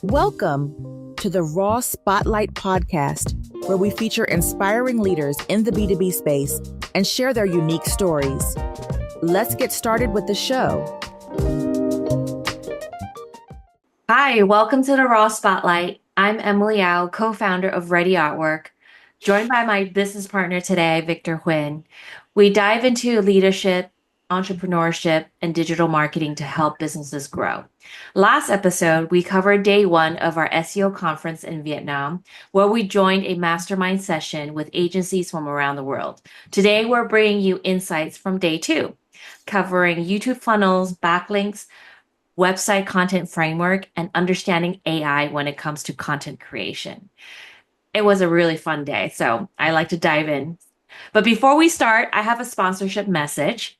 Welcome to the Raw Spotlight podcast, where we feature inspiring leaders in the B2B space and share their unique stories. Let's get started with the show. Hi, welcome to the Raw Spotlight. I'm Emily Yao, co-founder of Ready Artwork, joined by my business partner today, Victor Huynh. We dive into leadership, entrepreneurship, and digital marketing to help businesses grow. Last episode, we covered day one of our SEO conference in Vietnam, where we joined a mastermind session with agencies from around the world. Today, we're bringing you insights from day two, covering YouTube funnels, backlinks, website content framework, and understanding AI when it comes to content creation. It was a really fun day, so I like to dive in. But before we start, I have a sponsorship message.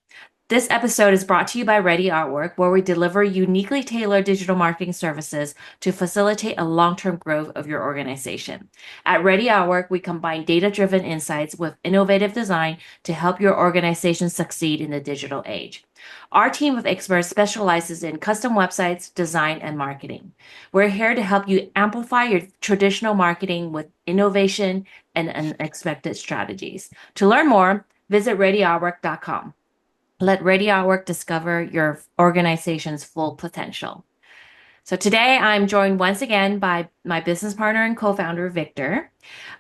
This episode is brought to you by Ready Artwork, where we deliver uniquely tailored digital marketing services to facilitate a long-term growth of your organization. At Ready Artwork, we combine data-driven insights with innovative design to help your organization succeed in the digital age. Our team of experts specializes in custom websites, design, and marketing. We're here to help you amplify your traditional marketing with innovation and unexpected strategies. To learn more, visit readyartwork.com. Let Ready Artwork discover your organization's full potential. So today I'm joined once again by my business partner and co-founder, Victor.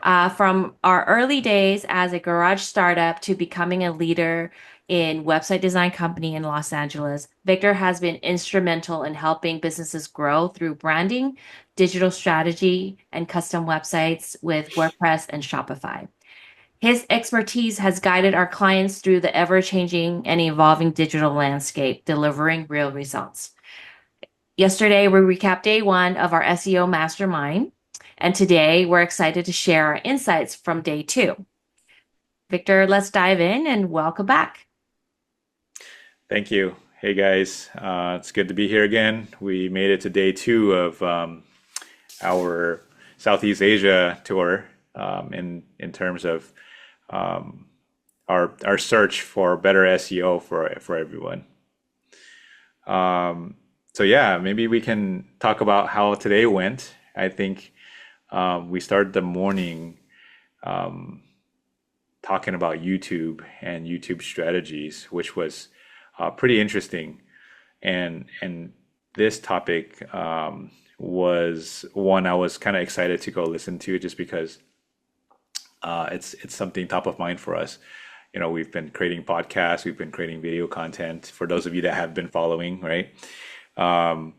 From our early days as a garage startup to becoming a leader in website design company in Los Angeles, Victor has been instrumental in helping businesses grow through branding, digital strategy, and custom websites with WordPress and Shopify. His expertise has guided our clients through the ever-changing and evolving digital landscape, delivering real results. Yesterday, we recapped day one of our SEO Mastermind, and today we're excited to share our insights from day two. Victor, let's dive in and welcome back. Thank you. Hey guys, it's good to be here again. We made it to day two of our Southeast Asia tour in terms of our search for better SEO for everyone. So yeah, maybe we can talk about how today went. I think we started the morning talking about YouTube and YouTube strategies, which was pretty interesting. And this topic was one I was kind of excited to go listen to, just because it's something top of mind for us. You know, we've been creating podcasts, we've been creating video content for those of you that have been following, right? And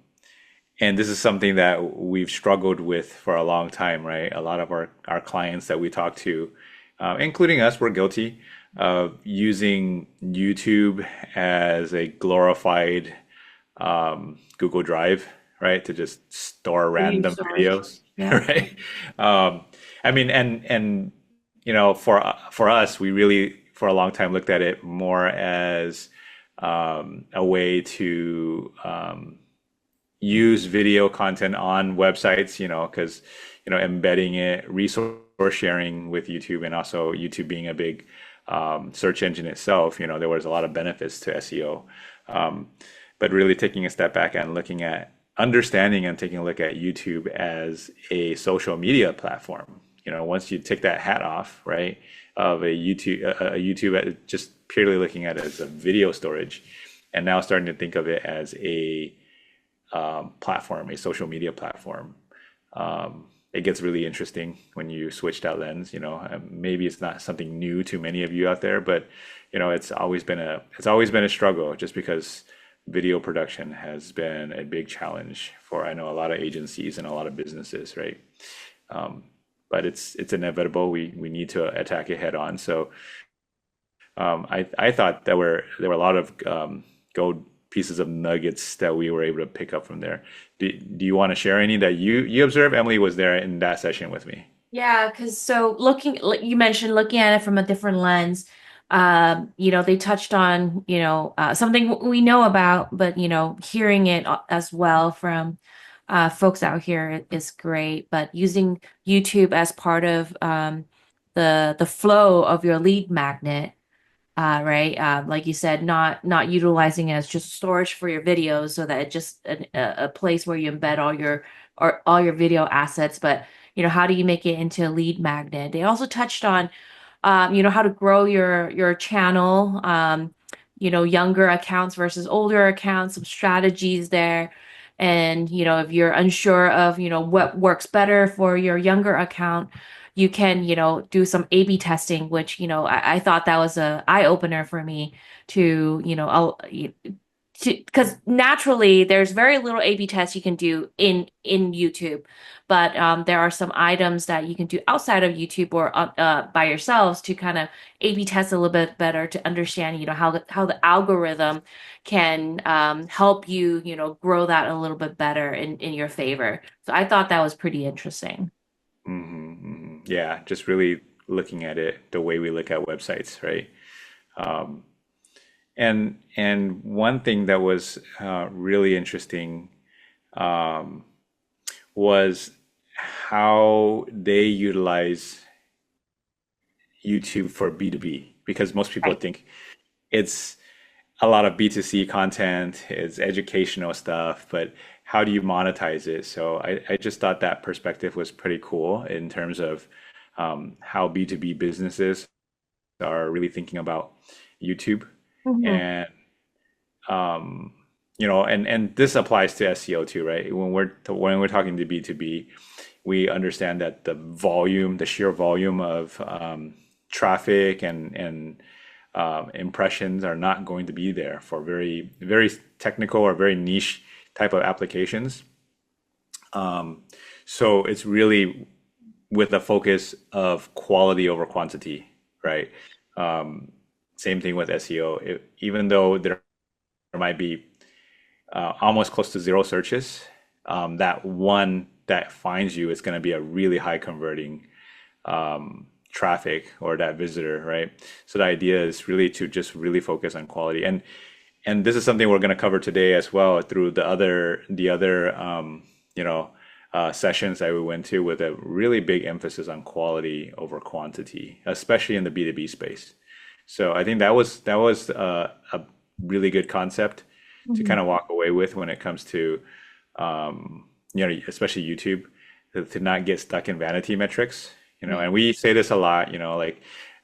this is something that we've struggled with for a long time, right? A lot of our clients that we talk to, including us, we're guilty of using YouTube as a glorified Google Drive, right? To just store random videos, Yeah. right? I mean, and you know, for us, we really for a long time looked at it more as a way to use video content on websites, you know, because you know, embedding it, resource sharing with YouTube, and also YouTube being a big search engine itself, you know, there was a lot of benefits to SEO. But really taking a step back and looking at understanding and taking a look at YouTube as a social media platform. You know, once you take that hat off, right, of a YouTube just purely looking at it as a video storage, and now starting to think of it as a platform, a social media platform. It gets really interesting when you switch that lens. You know, maybe it's not something new to many of you out there, but you know, it's always been a struggle, just because video production has been a big challenge for, I know, a lot of agencies and a lot of businesses, right? But it's inevitable. We need to attack it head on. So I thought there were a lot of gold pieces of nuggets that we were able to pick up from there. Do you want to share any that you observed? Emily was there in that session with me. Yeah, because you mentioned looking at it from a different lens. They touched on, something we know about, but, hearing it as well from folks out here is great. But using YouTube as part of the flow of your lead magnet, right? Like you said, not utilizing it as just storage for your videos, so that it's just a place where you embed all your video assets, but how do you make it into a lead magnet? They also touched on how to grow your channel, younger accounts versus older accounts, some strategies there. And, if you're unsure of, what works better for your younger account, you can, do some A/B testing, which, I thought that was a eye opener for me to, because naturally there's very little A/B tests you can do in YouTube, but there are some items that you can do outside of YouTube or by yourselves to kind of A/B test a little bit better to understand, how the algorithm can help you, grow that a little bit better in your favor. So I thought that was pretty interesting. Yeah, just really looking at it the way we look at websites, right? And one thing that was really interesting um, was how they utilize YouTube for B2B, because most people Right. think it's a lot of B2C content, it's educational stuff, but how do you monetize it? So I just thought that perspective was pretty cool in terms of how B2B businesses are really thinking about YouTube. Mhm. And um, and this applies to SEO too, right? When we're talking to B2B, we understand that the sheer volume of traffic and impressions are not going to be there for very, very technical or very niche type of applications. So it's really with a focus of quality over quantity, right? Same thing with SEO. Even though there might be almost close to zero searches, that one that finds you is going to be a really high converting traffic or that visitor, right? So the idea is really to just really focus on quality, and this is something we're going to cover today as well through the other sessions that we went to with a really big emphasis on quality over quantity, especially in the B2B space. So I think that was a really good concept to kind Mhm. of walk away with when it comes to especially YouTube, to not get stuck in vanity metrics. Yeah. And we say this a lot, like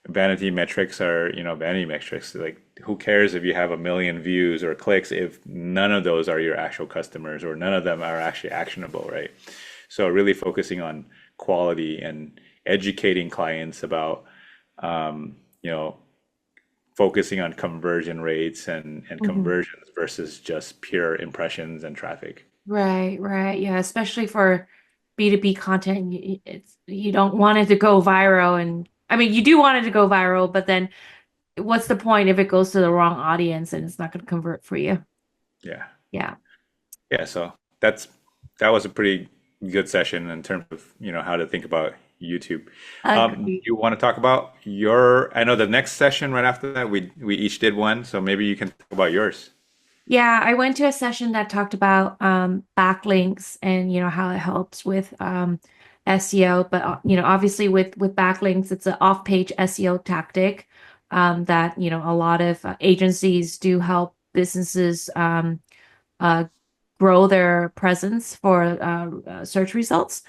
vanity metrics are, vanity metrics. Like, who cares if you have 1 million views or clicks if none of those are your actual customers or none of them are actually actionable, right? So really focusing on quality and educating clients about, you know, focusing on conversion rates and Mhm. conversions versus just pure impressions and traffic. Right, right. Yeah, especially for B2B content, you don't want it to go viral, and I mean you do want it to go viral, but then what's the point if it goes to the wrong audience and it's not going to convert for you? Yeah. Yeah. Yeah. So that was a pretty good session in terms of, how to think about YouTube. Agreed. You want to talk about I know the next session right after that, we each did one, so maybe you can talk about yours. Yeah, I went to a session that talked about backlinks and how it helps with SEO, but obviously with backlinks, it's an off-page SEO tactic that a lot of agencies do help businesses uh, grow their presence for search results.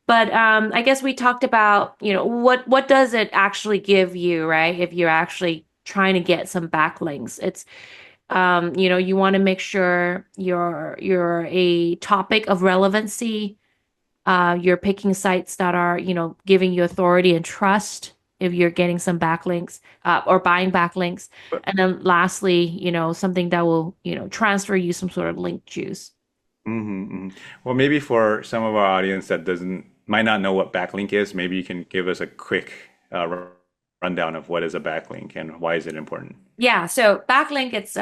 But I guess we talked about, what does it actually give you, right? If you're actually trying to get some backlinks, it's you want to make sure you're a topic of relevancy. You're picking sites that are, giving you authority and trust if you're getting some backlinks or buying backlinks. But And then lastly, something that will, transfer you some sort of link juice. well, maybe for some of our audience that doesn't might not know what backlink is, maybe you can give us a quick rundown of what is a backlink and why is it important. Yeah, so backlink, it's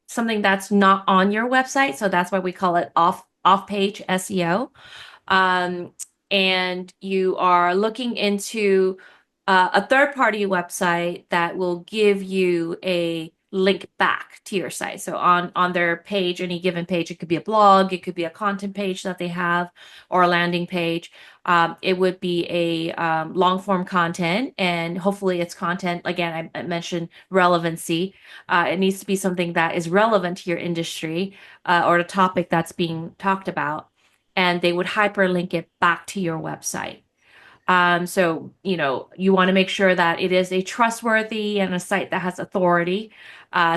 something that's not on your website, so that's why we call it off-page SEO. Um, and you are looking into a third-party website that will give you a link back to your site. So on their page, any given page, it could be a blog, it could be a content page that they have, or a landing page. It would be a long form content, and hopefully it's content. Again, I mentioned relevancy. It needs to be something that is relevant to your industry or the topic that's being talked about, and they would hyperlink it back to your website. So, you want to make sure that it is a trustworthy and a site that has authority,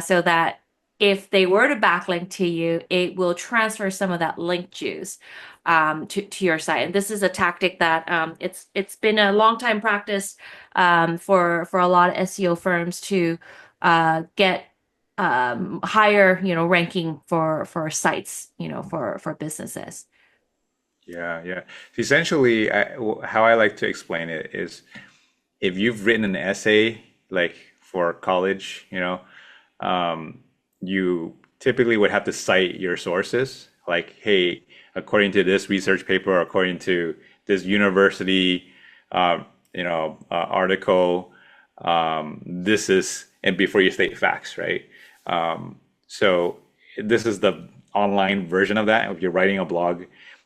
so that if they were to backlink to you, it will transfer some of that link juice to your site. And this is a tactic that it's been a long time practice for a lot of SEO firms to get higher, ranking for sites, for businesses. Yeah. So essentially, how I like to explain it is, if you've written an essay like for college, you typically would have to cite your sources. Like, hey, according to this research paper, according to this university, article, this is, and before you state facts, right? So this is the online version of that. If you're writing a blog,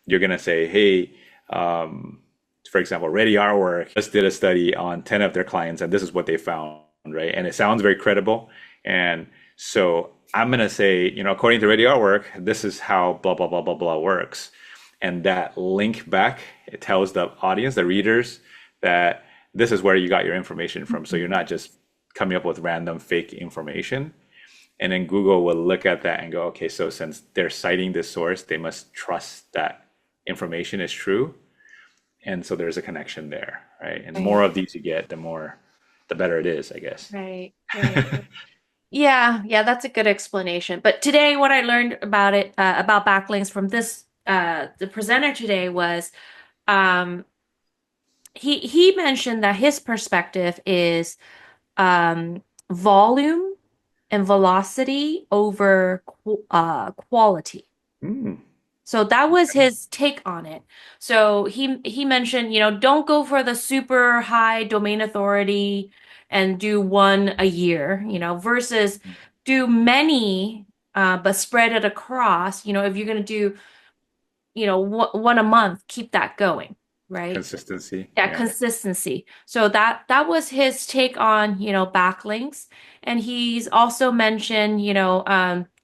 you're going to say, hey, for example, Ready Artwork just did a study on 10 of their clients, and this is what they found, right? And it sounds very credible. And so I'm going to say, according to Ready Artwork, this is how blah, blah, blah, blah, blah works. And that link back, it tells the audience, the readers, that this is where you got your information from. So you're not just coming up with random fake information. And then Google will look at that and go, okay, so since they're citing this source, they must trust that information is true. And so there's a connection there, right? And the more of these you get, the better it is, I guess. Right. Yeah, that's a good explanation. But today, what I learned about about backlinks from the presenter today was, he mentioned that his perspective is volume and velocity over quality. So that was his take on it. So he mentioned, don't go for the super high domain authority and do one a year, versus do many, but spread it across. If you're going to do, one a month, keep that going, right? Consistency. Yeah, consistency. So that was his take on, backlinks. And he's also mentioned,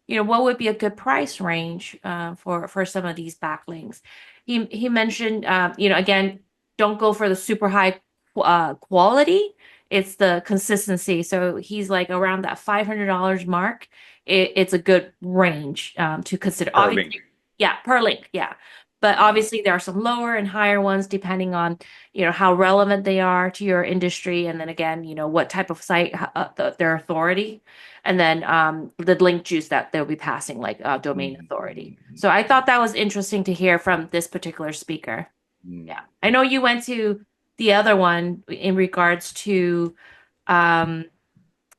what would be a good price range for some of these backlinks. He mentioned, again, don't go for the super high quality. It's the consistency. So he's like around that $500 mark. It's a good range to consider. Per link. Yeah, per link. Yeah. But obviously there are some lower and higher ones depending on, how relevant they are to your industry. And then again, what type of site, their authority, and then the link juice that they'll be passing, like domain authority. So I thought that was interesting to hear from this particular speaker. Yeah. I know you went to the other one in regards to, I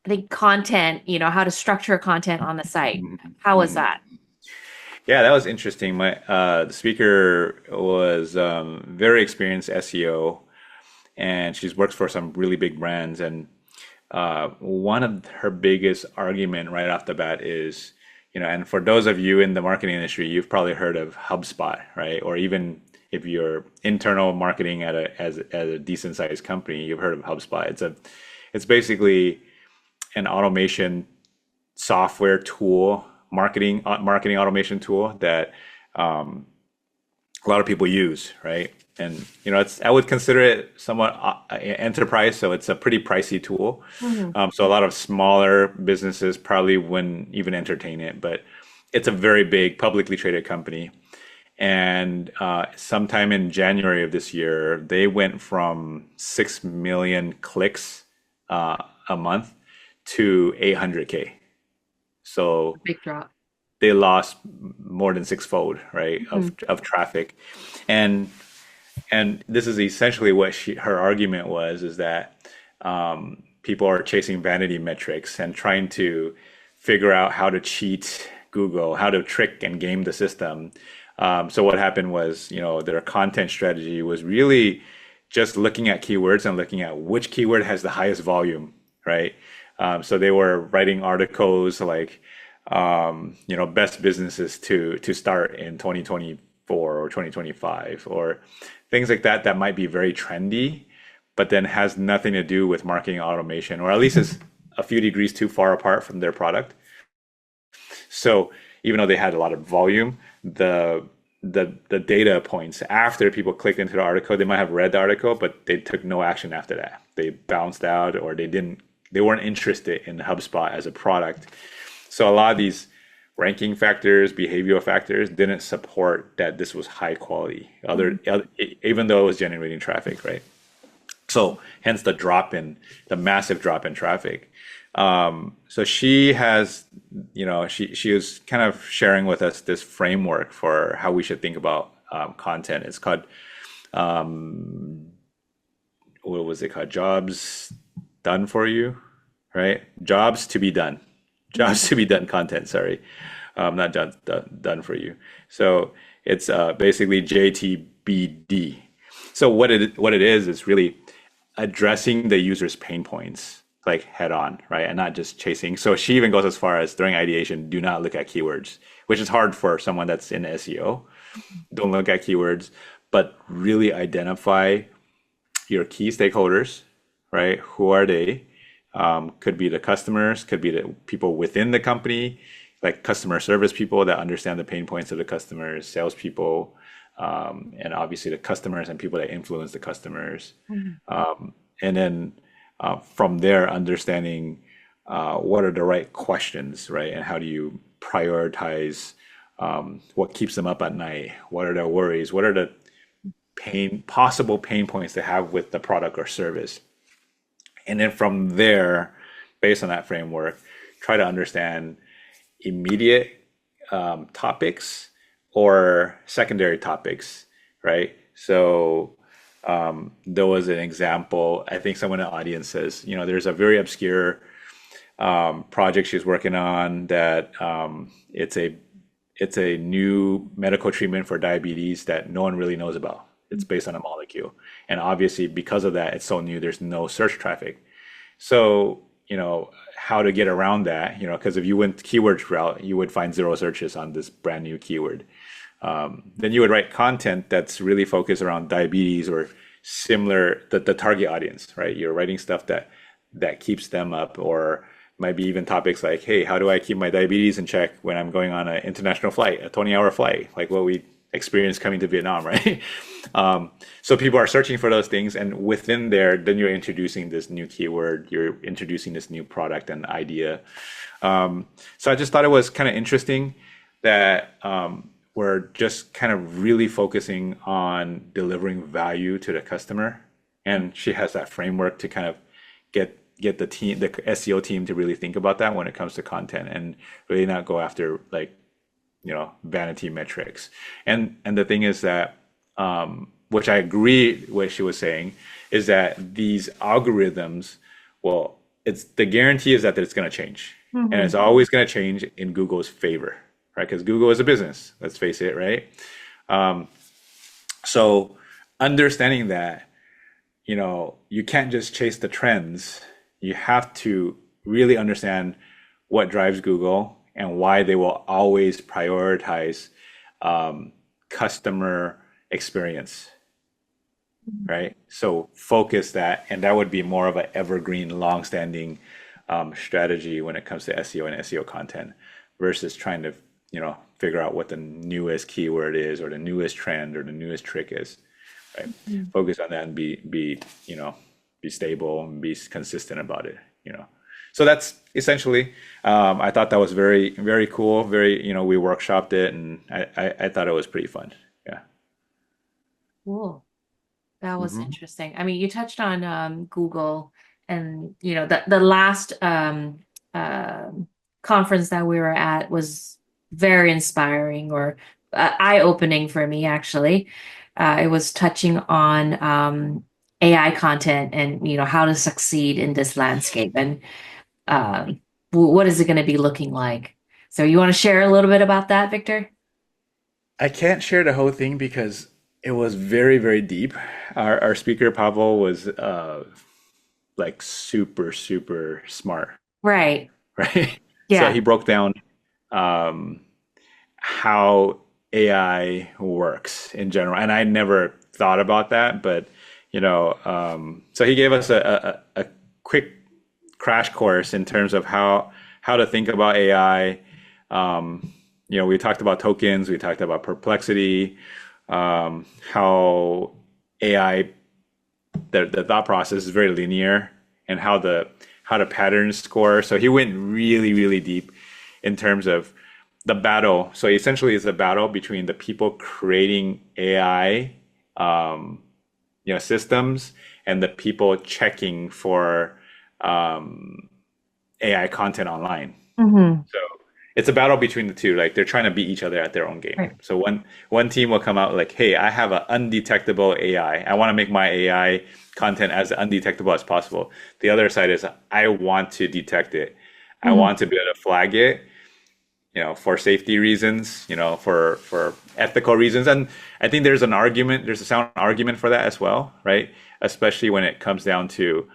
think, content, how to structure content on the site. How was that? Yeah, that was interesting. The speaker was very experienced SEO, and she's worked for some really big brands. And one of her biggest argument right off the bat is, and for those of you in the marketing industry, you've probably heard of HubSpot, right? Or even if you're internal marketing at a decent sized company, you've heard of HubSpot. It's basically an automation software tool, marketing automation tool that a lot of people use, right? And I would consider it somewhat enterprise, so it's a pretty pricey tool. So a lot of smaller businesses probably wouldn't even entertain it, but it's a very big publicly traded company. And sometime in January of this year, they went from 6 million clicks a month to 800K. So big drop. They lost more than sixfold, right, of traffic. And this is essentially what her argument was, is that people are chasing vanity metrics and trying to figure out how to cheat Google, how to trick and game the system. So what happened was, their content strategy was really just looking at keywords and looking at which keyword has the highest volume, right? So they were writing articles like, best businesses to start in 2024 or 2025, or things like that that might be very trendy, but then has nothing to do with marketing automation, or at least is a few degrees too far apart from their product. So even though they had a lot of volume, the data points after people clicked into the article, they might have read the article, but they took no action after that. They bounced out, or they weren't interested in HubSpot as a product. So a lot of these ranking factors, behavioral factors didn't support that this was high quality, even though it was generating traffic, right? So hence the massive drop in traffic. So she has, she was kind of sharing with us this framework for how we should think about content. It's called, what was it called? Jobs done for you, right? Jobs to be done. Jobs to be done content, sorry. Not done for you. So it's basically JTBD. So what it is really addressing the user's pain points like head on, right? And not just chasing. So she even goes as far as during ideation, do not look at keywords, which is hard for someone that's in SEO. Don't look at keywords, but really identify your key stakeholders, right? Who are they? Could be the customers, could be the people within the company, like customer service people that understand the pain points of the customers, salespeople, and obviously the customers and people that influence the customers. And then from there, understanding what are the right questions, right? And how do you prioritize what keeps them up at night? What are their worries? What are the possible pain points they have with the product or service? And then from there, based on that framework, try to understand immediate topics or secondary topics, right? So there was an example, I think someone in the audience says, there's a very obscure project she's working on that it's a new medical treatment for diabetes that no one really knows about. It's based on a molecule. And obviously, because of that, it's so new, there's no search traffic. So, how to get around that, because if you went keyword route, you would find 0 searches on this brand new keyword. Then you would write content that's really focused around diabetes or similar, the target audience, right? You're writing stuff that keeps them up, or might be even topics like, hey, how do I keep my diabetes in check when I'm going on an international flight, a 20-hour flight, like what we experienced coming to Vietnam, right? So people are searching for those things, and within there, then you're introducing this new keyword, you're introducing this new product and idea. So I just thought it was kind of interesting that we're just kind of really focusing on delivering value to the customer. And she has that framework to kind of get the team, the SEO team, to really think about that when it comes to content, and really not go after like, vanity metrics. And the thing is that, which I agree what she was saying, is that these algorithms, well, the guarantee is that it's going to change. And it's always going to change in Google's favor, right? Because Google is a business, let's face it, right? So understanding that, you can't just chase the trends. You have to really understand what drives Google and why they will always prioritize customer experience, right? So focus that, and that would be more of an evergreen, long-standing strategy when it comes to SEO and SEO content, versus trying to, figure out what the newest keyword is, or the newest trend, or the newest trick is, right? Focus on that and be stable and be consistent about it, So that's essentially, I thought that was very, very cool. Very, we workshopped it, and I thought it was pretty fun. Yeah. Cool. That was interesting. I mean, you touched on Google, and the last conference that we were at was very inspiring, or eye-opening for me, actually. It was touching on AI content and how to succeed in this landscape, and what is it going to be looking like? So you want to share a little bit about that, Victor? I can't share the whole thing because it was very, very deep. Our speaker, Pavel, was like super, super smart. Right. right? So Yeah. he broke down um, how AI works in general, and I never thought about that, but so he gave us a quick crash course in terms of how to think about AI. We talked about tokens, we talked about perplexity, how AI, the thought process is very linear, and how the patterns score. So he went really, really deep in terms of the battle. So essentially, it's a battle between the people creating AI, systems, and the people checking for AI content online. Hmm. So it's a battle between the two. Like they're trying to beat each other at their own game. Right. So one team will come out like, "Hey, I have an undetectable AI. I want to make my AI content as undetectable as possible." The other side is, "I want to detect it. I Hmm. want to be able to flag it, for safety reasons, for ethical reasons." And I think there's a sound argument for that as well, right? Especially when it comes down to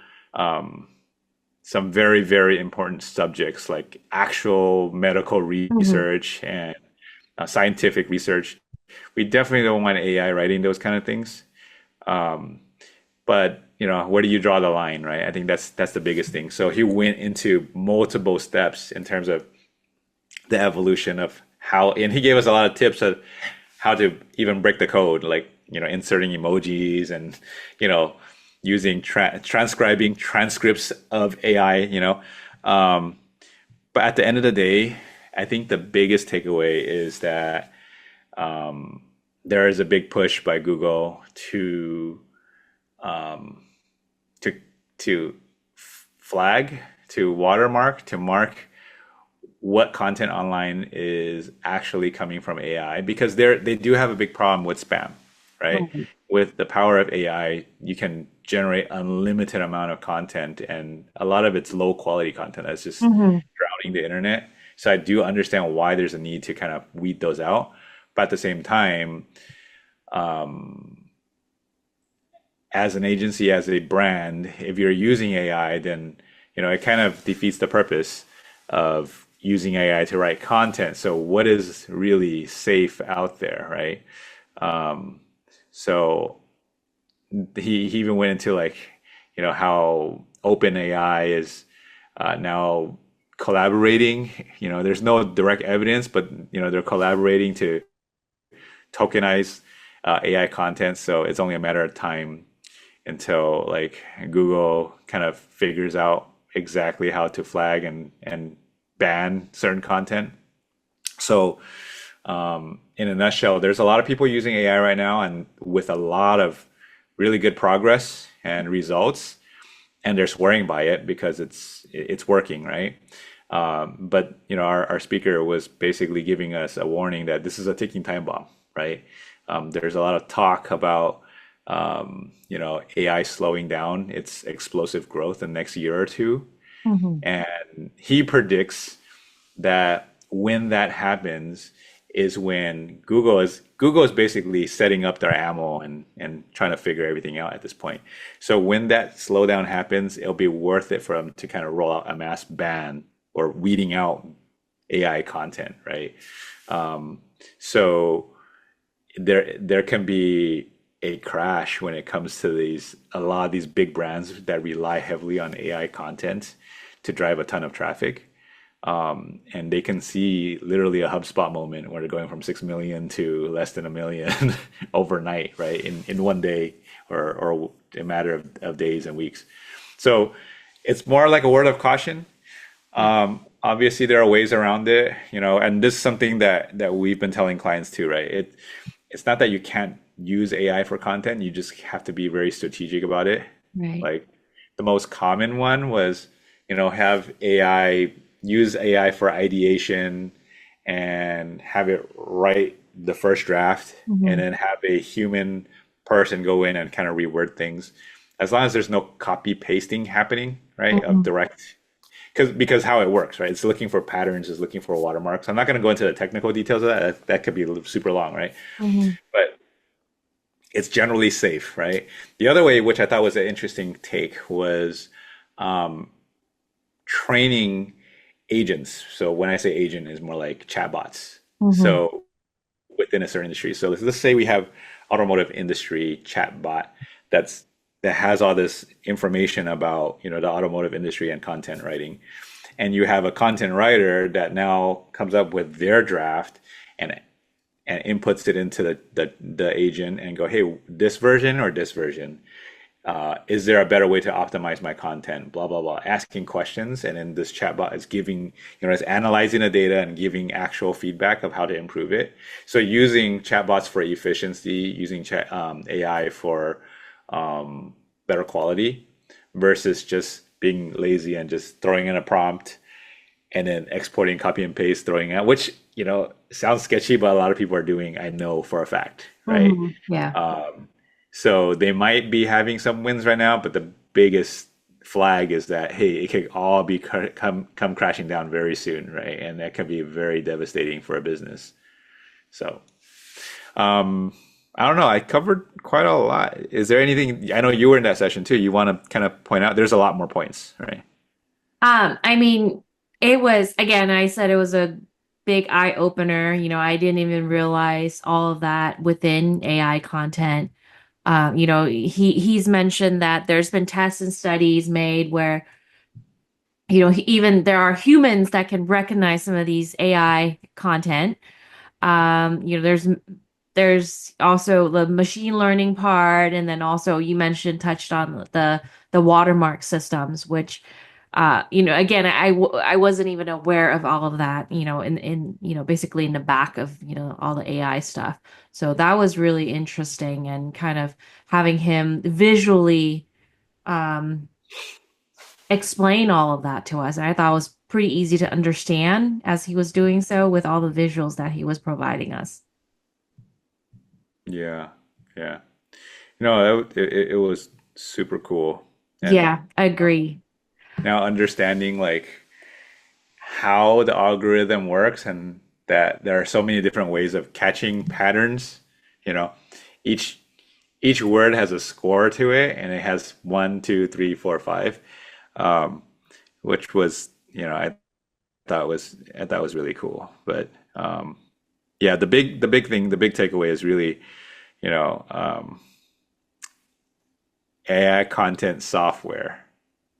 some very, very important subjects like actual medical Hmm. research and scientific research. We definitely don't want AI writing those kind of things. Um, but where do you draw the line, right? I think that's the biggest thing. So he went into multiple steps in terms of the evolution of how, and he gave us a lot of tips of how to even break the code, like inserting emojis and you know using transcribing transcripts of AI. But at the end of the day, I think the biggest takeaway is that there is a big push by Google um, to to flag, to watermark, to mark what content online is actually coming from AI, because they do have a big problem with spam, right? Right. With the power of AI, you can generate unlimited amount of content, and a lot of it's low quality content that's just Hmm. drowning the internet. So I do understand why there's a need to kind of weed those out, but at the same time, as an agency, as a brand, if you're using AI, then it kind of defeats the purpose of using AI to write content. So what is really safe out there, right? So he even went into like how open AI is now collaborating. There's no direct evidence, but they're collaborating to tokenize AI content. So it's only a matter of time until like Google kind of figures out exactly how to flag and ban certain content. So in a nutshell, there's a lot of people using AI right now, and with a lot of really good progress and results, and they're swearing by it because it's working, right? But our speaker was basically giving us a warning that this is a ticking time bomb, right? There's a lot of talk about AI slowing down its explosive growth in the next year or two, Hmm. and he predicts that when that happens is when Google is basically setting up their ammo and trying to figure everything out at this point. So when that slowdown happens, it'll be worth it for them to kind of roll out a mass ban or weeding out AI content, right? So there can be a crash when it comes to a lot of these big brands that rely heavily on AI content to drive a ton of traffic. And they can see literally a HubSpot moment where they're going from 6 million to less than a million overnight, right? In one day or a matter of days and weeks. So it's more like a word of caution. Obviously, there are ways around it, and this is something that we've been telling clients too, right? It's not that you can't use AI for content, you just have to be very strategic about it. Right. Like the most common one was, have use AI for ideation and have it write the first draft, and Hmm. then have a human person go in and kind of reword things. As long as there's no copy pasting happening, right, of Hmm. direct, because how it works, right? It's looking for patterns, it's looking for watermarks. I'm not going to go into the technical details of that. That could be super long, right? Hmm. But it's generally safe, right? The other way, which I thought was an interesting take, was training agents. So when I say agent, is more like chatbots. Mm-hmm. So within a certain industry. So let's say we have automotive industry chatbot that's that has all this information about, the automotive industry and content writing. And you have a content writer that now comes up with their draft and inputs it into the agent and go, hey, this version or this version, is there a better way to optimize my content? Blah, blah, blah, asking questions. And then this chatbot is giving, it's analyzing the data and giving actual feedback of how to improve it. So using chatbots for efficiency, using AI for better quality versus just being lazy and just throwing in a prompt and then exporting, copy and paste, throwing out, which, sounds sketchy, but a lot of people are doing, I know for a fact, right? Mm-hmm. Yeah. So they might be having some wins right now, but the biggest flag is that, hey, it could all be come crashing down very soon, right? And that can be very devastating for a business. So, I don't know. I covered quite a lot. Is there anything, I know you were in that session too, you want to kind of point out? There's a lot more points, right? I mean, it was, again, I said it was a big eye opener. I didn't even realize all of that within AI content. He's mentioned that there's been tests and studies made where, even there are humans that can recognize some of these AI content. There's also the machine learning part, and then also you mentioned touched on the watermark systems, which again, I wasn't even aware of all of that, basically in the back of, all the AI stuff. So that was really interesting, and kind of having him visually um, explain all of that to us. And I thought it was pretty easy to understand as he was doing so with all the visuals that he was providing us. Yeah, yeah. No, it was super cool. And Yeah, I agree. now understanding like how the algorithm works and that there are so many different ways of catching patterns, you know, each each word has a score to it and it has one, two, three, four, five, um, which was, I thought was really cool. But yeah, the big thing, the big takeaway is really, you know, um, AI content software.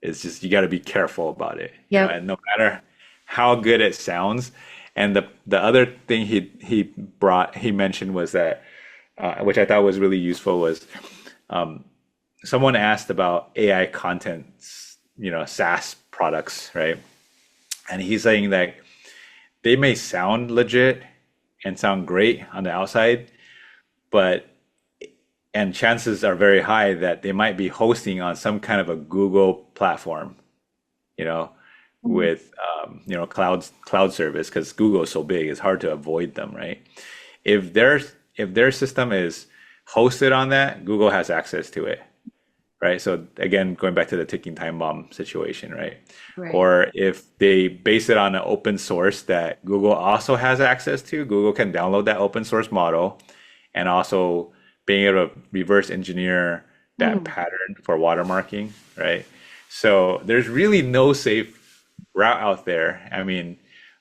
It's just you got to be careful about it, Yep. and no matter how good it sounds. And the other thing he mentioned was that, which I thought was really useful, was someone asked about AI content, SaaS products, right? And he's saying that they may sound legit and sound great on the outside, but and chances are very high that they might be hosting on some kind of a Google platform, you know, Mhm. with cloud service because Google is so big, it's hard to avoid them, right? If their system is hosted on that, Google has access to it, right? So again, going back to the ticking time bomb situation, right? Right. Or if they base it on an open source that Google also has access to, Google can download that open source model and also being able to reverse engineer that Mhm. pattern for watermarking, right? So there's really no safe route out there. I mean,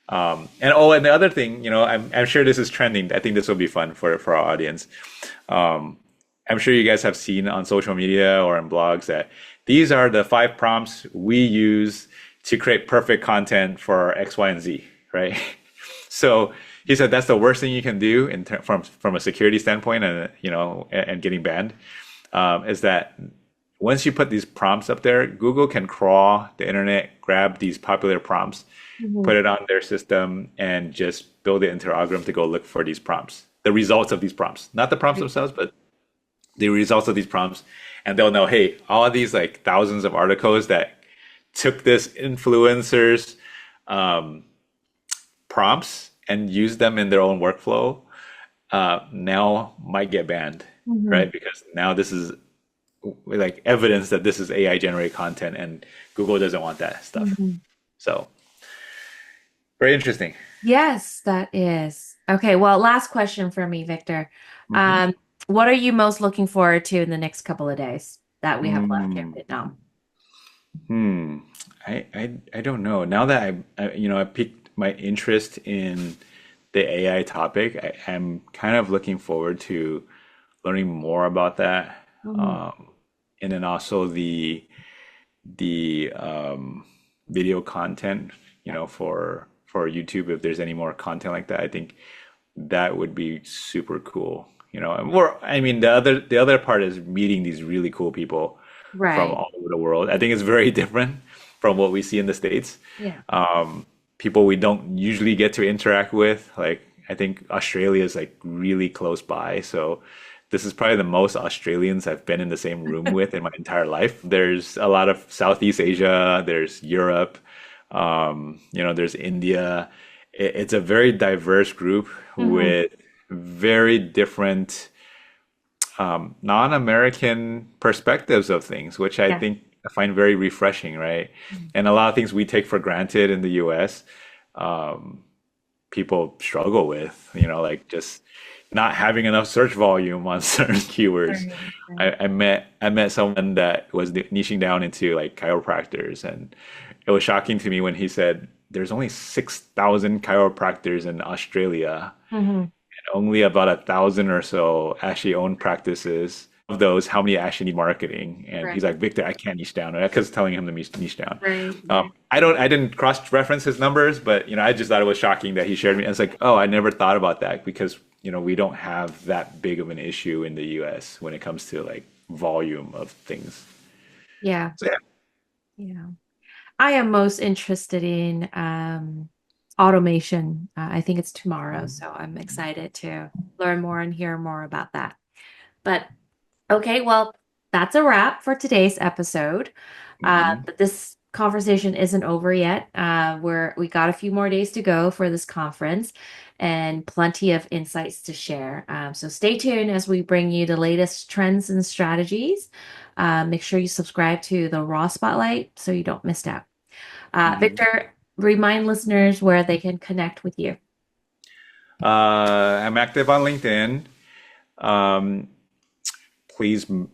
and the other thing, I'm sure this is trending. I think this will be fun for our audience. Um, I'm sure you guys have seen on social media or in blogs that these are the 5 prompts we use to create perfect content for X, Y, and Z, right? So he said that's the worst thing you can do from a security standpoint, and getting banned, is that once you put these prompts up there, Google can crawl the internet, grab these popular prompts, Mhm. put it on their system, and just build it into their algorithm to go look for these prompts, the results of these prompts, not the prompts themselves, but the results of these prompts. And they'll know, hey, all of these like thousands of articles that took this influencer's um, prompts and used them in their own workflow, now might get banned, Mhm. right? Because now this is like evidence that this is AI generated content, and Google doesn't want that stuff. Mhm. So very interesting. Yes, that is. Okay, well, last question for me, Victor. Hmm. Um, what are you most looking forward to in the next couple of days that we have left here in Hmm. Vietnam? Hmm. I don't know. Now that I piqued my interest in the AI topic, I'm kind of looking forward to learning more about that. Mhm. And then also the video content, for YouTube, if there's any more content like that, I think that would be super cool. And I mean, the other part is meeting these really cool people from Right. all over the world. I think it's very different from what we see in the States. Yeah. People we don't usually get to interact with. Like, I think Australia is like really close by. So this is probably the most Australians I've been in the same room with in my entire life. There's a lot of Southeast Asia, there's Europe, there's India. It's a very diverse group Hmm. with very different non-American perspectives of things, which I Yeah. think I find very refreshing, right? Mhm. And a lot of things we take for granted in the US, um, people struggle with, like just not having enough search volume on certain keywords. Right. Right. I met someone that was niching down into like chiropractors, and it was shocking to me when he said there's only 6,000 chiropractors in Australia, Hmm. only about 1,000 or so actually own practices. Of those, how many actually need marketing? And he's Right. like, Victor, I can't niche down. Because telling him to niche down. Right. Right. I didn't cross-reference his numbers, but I just thought it was shocking that he shared me. And it's like, oh, I never thought about that because we don't have that big of an issue in the U.S. when it comes to like volume of things. Yeah. So yeah. Yeah. I am most interested in automation. I think it's tomorrow, so I'm excited to learn more and hear more about that. But okay, well, that's a wrap for today's episode. Mhm. But this conversation isn't over yet. We got a few more days to go for this conference and plenty of insights to share. So stay tuned as we bring you the latest trends and strategies. Make sure you subscribe to the Raw Spotlight so you don't miss out. Mhm. Victor, remind listeners where they can connect with you. I'm active on LinkedIn. Um, Please, when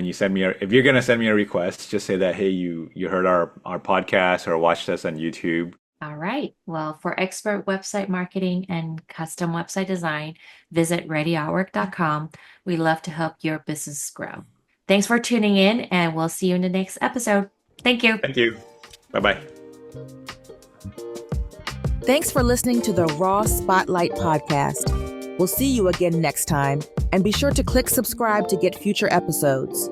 you send me if you're gonna send me a request, just say that, hey, you heard our podcast or watched us on YouTube. All right. Well, for expert website marketing and custom website design, visit readyoutwork.com. We love to help your business grow. Thanks for tuning in, and we'll see you in the next episode. Thank you. Thank you. Bye bye. Thanks for listening to the Raw Spotlight podcast. We'll see you again next time, and be sure to click subscribe to get future episodes.